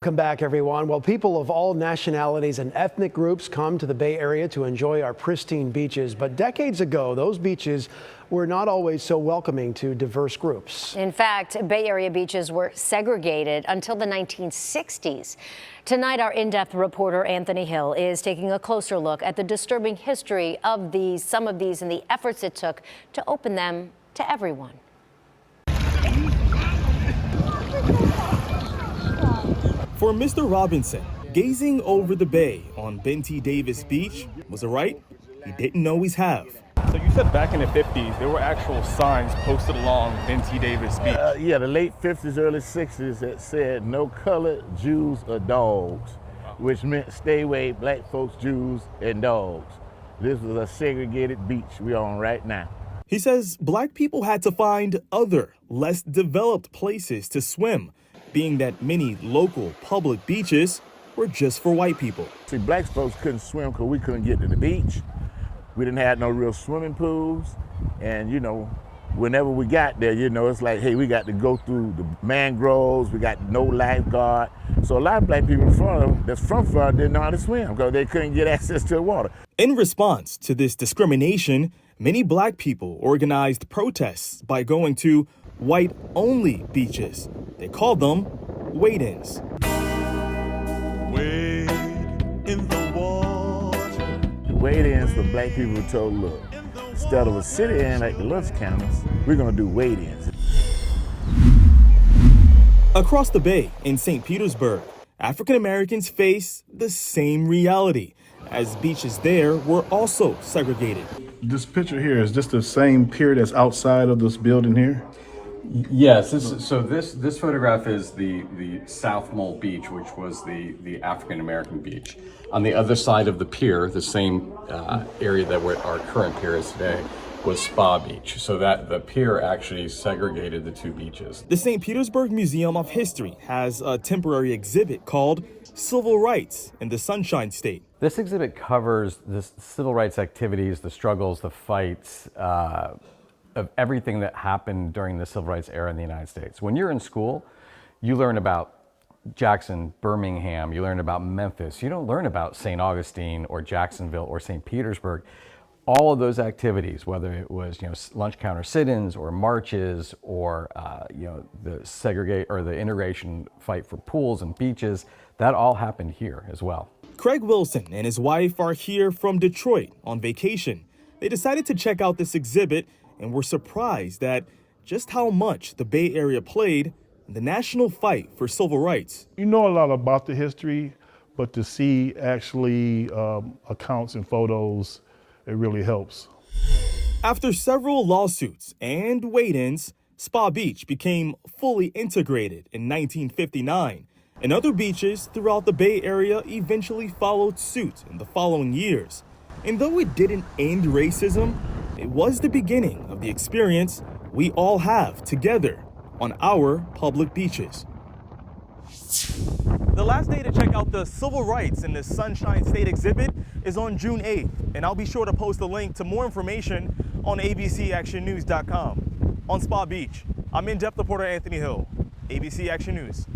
Welcome back, everyone. Well, people of all nationalities and ethnic groups come to the Bay Area to enjoy our pristine beaches. But decades ago, those beaches were not always so welcoming to diverse groups. In fact, Bay Area beaches were segregated until the 1960s. Tonight, our in-depth reporter Anthony Hill is taking a closer look at the disturbing history of some of these and the efforts it took to open them to everyone. For Mr. Robinson, gazing over the bay on Benty Davis Beach was a right he didn't always have. So you said back in the 50s, there were actual signs posted along Benty Davis Beach. Yeah, the late 50s, early 60s that said no colored Jews or dogs, which meant stay away black folks, Jews, and dogs. This was a segregated beach we're on right now. He says black people had to find other, less developed places to swim, being that many local public beaches were just for white people. See, black folks couldn't swim because we couldn't get to the beach. We didn't have no real swimming pools. And, whenever we got there, it's like, hey, we got to go through the mangroves, we got no lifeguard. So a lot of black people that's from Florida didn't know how to swim because they couldn't get access to the water. In response to this discrimination, many black people organized protests by going to white-only beaches. They called them wade-ins. Wade in the water. The wade-ins for black people who told, look, instead of a sit-in like the lunch counters, we're gonna do wade-ins. Across the bay in St. Petersburg, African Americans face the same reality, as beaches there were also segregated. This picture here, is this the same pier that's outside of this building here? Yes, this photograph is the South Mole Beach, which was the African American beach. On the other side of the pier, the same area that our current pier is today, was Spa Beach. So that the pier actually segregated the two beaches. The St. Petersburg Museum of History has a temporary exhibit called Civil Rights in the Sunshine State. This exhibit covers the civil rights activities, the struggles, the fights, of everything that happened during the civil rights era in the United States. When you're in school, you learn about Jackson, Birmingham, you learn about Memphis. You don't learn about St. Augustine or Jacksonville or St. Petersburg. All of those activities, whether it was lunch counter sit-ins or marches or the the integration fight for pools and beaches, that all happened here as well. Craig Wilson and his wife are here from Detroit on vacation. They decided to check out this exhibit and were surprised at just how much the Bay Area played in the national fight for civil rights. You know a lot about the history, but to see actually accounts and photos, it really helps. After several lawsuits and wade-ins, Spa Beach became fully integrated in 1959, and other beaches throughout the Bay Area eventually followed suit in the following years. And though it didn't end racism, it was the beginning of the experience we all have together on our public beaches. The last day to check out the civil rights in the Sunshine State exhibit is on June 8th, and I'll be sure to post a link to more information on abcactionnews.com. On Spa Beach, I'm in-depth reporter Anthony Hill, ABC Action News.